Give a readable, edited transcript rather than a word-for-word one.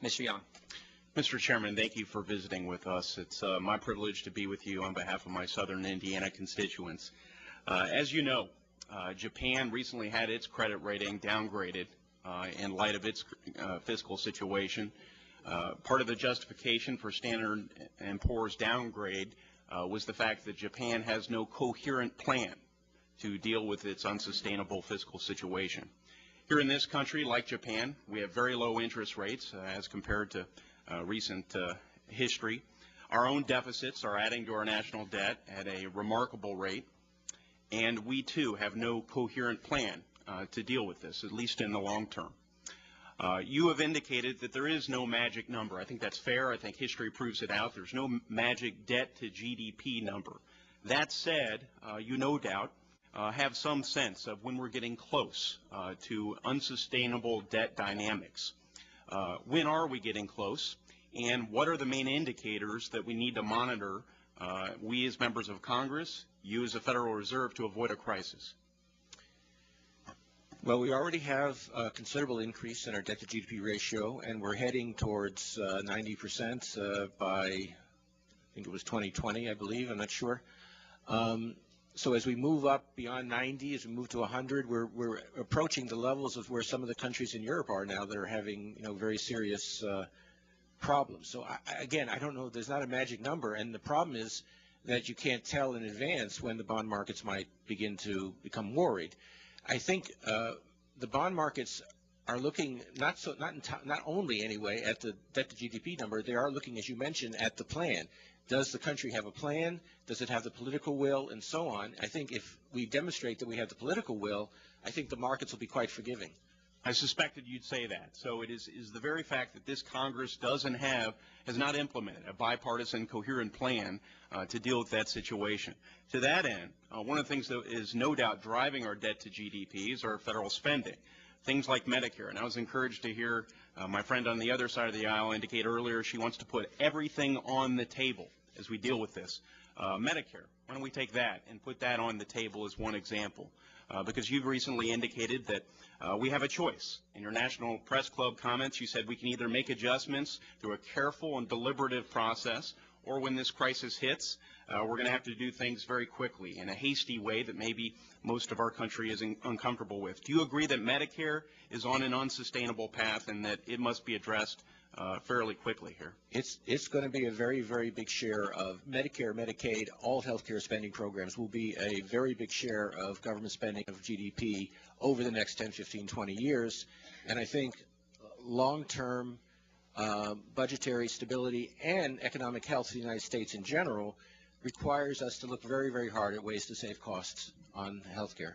Mr. Young. Mr. Chairman, thank you for visiting with us. It's my privilege to be with you on behalf of my southern Indiana constituents. As you know, Japan recently had its credit rating downgraded in light of its fiscal situation. Part of the justification for Standard & Poor's downgrade was the fact that Japan has no coherent plan to deal with its unsustainable fiscal situation. Here in this country, like Japan, we have very low interest rates as compared to recent history. Our own deficits are adding to our national debt at a remarkable rate, and we too have no coherent plan to deal with this, at least in the long term. You have indicated that there is no magic number. I think that's fair. I think history proves it out. There's no magic debt to GDP number. That said, you no doubt have some sense of when we're getting close to unsustainable debt dynamics. When are we getting close, and what are the main indicators that we need to monitor, we as members of Congress, you as a Federal Reserve, to avoid a crisis? Well, we already have a considerable increase in our debt-to-GDP ratio, and we're heading towards 90% by, I think it was 2020, I believe, I'm not sure. So as we move up beyond 90, as we move to 100, we're approaching the levels of where some of the countries in Europe are now that are having, very serious problems. So again, I don't know. There's not a magic number, and the problem is that you can't tell in advance when the bond markets might begin to become worried. I think the bond markets are looking not only anyway at the debt to GDP number. They are looking, as you mentioned, at the plan. Does the country have a plan? Does it have the political will, and so on? I think if we demonstrate that we have the political will, I think the markets will be quite forgiving. I suspected you'd say that. So it is the very fact that this Congress has not implemented a bipartisan, coherent plan to deal with that situation. To that end, one of the things that is no doubt driving our debt to GDP is our federal spending. Things like Medicare. And I was encouraged to hear my friend on the other side of the aisle indicate earlier she wants to put everything on the table as we deal with this. Medicare, why don't we take that and put that on the table as one example? Because you've recently indicated that we have a choice. In your National Press Club comments, you said we can either make adjustments through a careful and deliberative process, or when this crisis hits, we're going to have to do things very quickly in a hasty way that maybe most of our country is uncomfortable with. Do you agree that Medicare is on an unsustainable path and that it must be addressed fairly quickly here? It's going to be a very, very big share of Medicare, Medicaid, all healthcare spending programs will be a very big share of government spending of GDP over the next 10, 15, 20 years. And I think long-term budgetary stability and economic health of the United States in general requires us to look very, very hard at ways to save costs on healthcare.